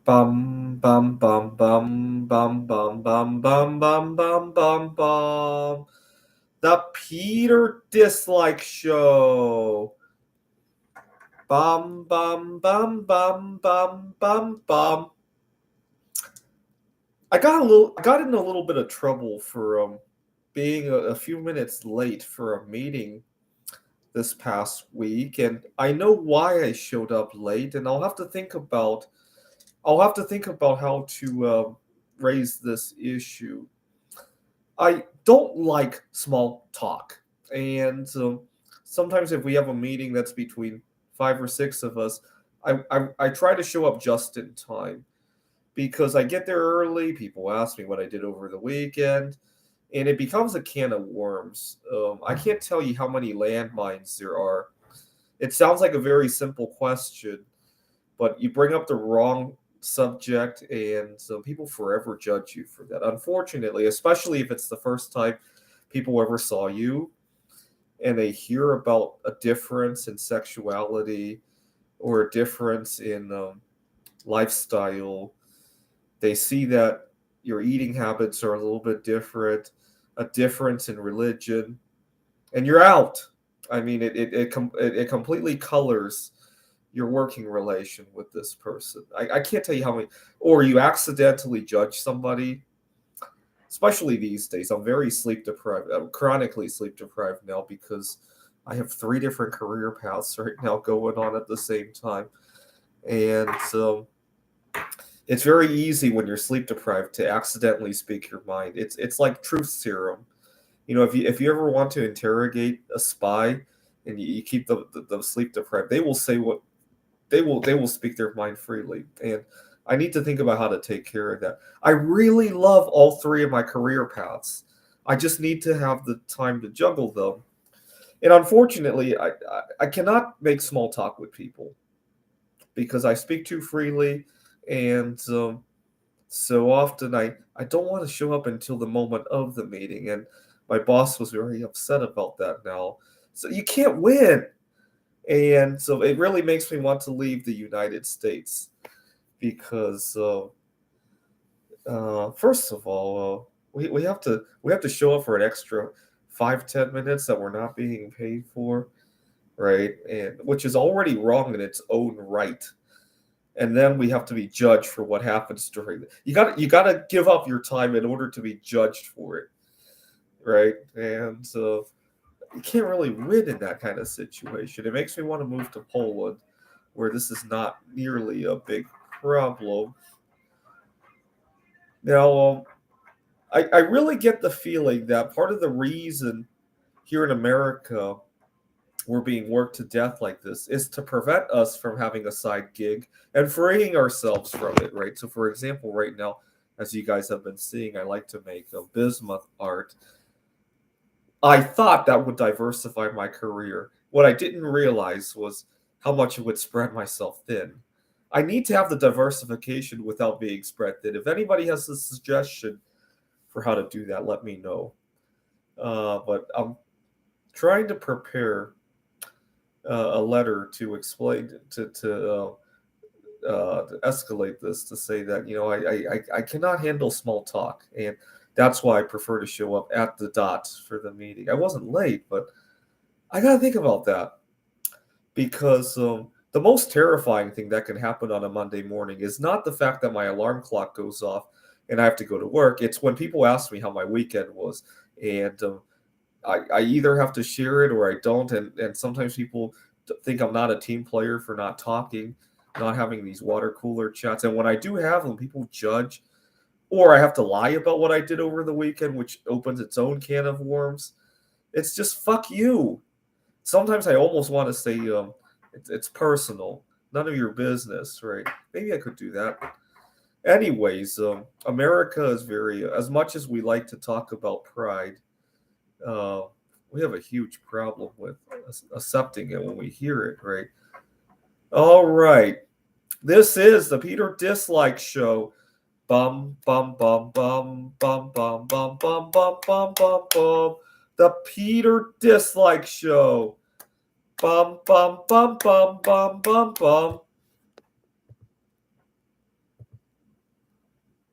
Bum bum bum bum bum bum bum bum bum bum bum bum. The Peter Dislike Show. Bum bum bum bum bum bum bum. I got in a little bit of trouble for being a few minutes late for a meeting this past week, and I know why I showed up late, and I'll have to think about how to raise this issue. I don't like small talk, and sometimes if we have a meeting that's between five or six of us, I try to show up just in time because I get there early. People ask me what I did over the weekend, and it becomes a can of worms. I can't tell you how many landmines there are. It sounds like a very simple question, but you bring up the wrong subject, and so people forever judge you for that. Unfortunately, especially if it's the first time people ever saw you and they hear about a difference in sexuality or a difference in lifestyle, they see that your eating habits are a little bit different, a difference in religion, and you're out. I mean, it completely colors your working relation with this person. I can't tell you how many, or you accidentally judge somebody, especially these days. I'm very sleep deprived. I'm chronically sleep deprived now because I have three different career paths right now going on at the same time. And it's very easy when you're sleep deprived to accidentally speak your mind. It's like truth serum. You know, if you ever want to interrogate a spy and you keep the sleep deprived, they will say what they will speak their mind freely. And I need to think about how to take care of that. I really love all three of my career paths. I just need to have the time to juggle them. And unfortunately, I cannot make small talk with people because I speak too freely, and so often I don't want to show up until the moment of the meeting. And my boss was very upset about that now. So you can't win. And so it really makes me want to leave the United States because, first of all, we have to show up for an extra 5-10 minutes that we're not being paid for, right? And which is already wrong in its own right. And then we have to be judged for what happens during the, you got to give up your time in order to be judged for it, right? And so you can't really win in that kind of situation. It makes me want to move to Poland, where this is not nearly a big problem. Now, I really get the feeling that part of the reason here in America we're being worked to death like this is to prevent us from having a side gig and freeing ourselves from it, right? So, for example, right now, as you guys have been seeing, I like to make bismuth art. I thought that would diversify my career. What I didn't realize was how much it would spread myself thin. I need to have the diversification without being spread thin. If anybody has a suggestion for how to do that, let me know. But I'm trying to prepare a letter to explain to escalate this, to say that I cannot handle small talk, and that's why I prefer to show up at the dot for the meeting. I wasn't late, but I gotta think about that because the most terrifying thing that can happen on a Monday morning is not the fact that my alarm clock goes off and I have to go to work. It's when people ask me how my weekend was, and I either have to share it or I don't. And sometimes people think I'm not a team player for not talking, not having these water cooler chats. And when I do have them, people judge, or I have to lie about what I did over the weekend, which opens its own can of worms. It's just fuck you. Sometimes I almost want to say it's personal, none of your business, right? Maybe I could do that. Anyways, America is very, as much as we like to talk about pride, uh, we have a huge problem with accepting it when we hear it, right? All right. This is the Peter Dislike Show. Bum, bum, bum, bum, bum, bum, bum, bum, bum, bum, bum, bum. The Peter Dislike Show. Bum, bum, bum, bum, bum, bum, bum.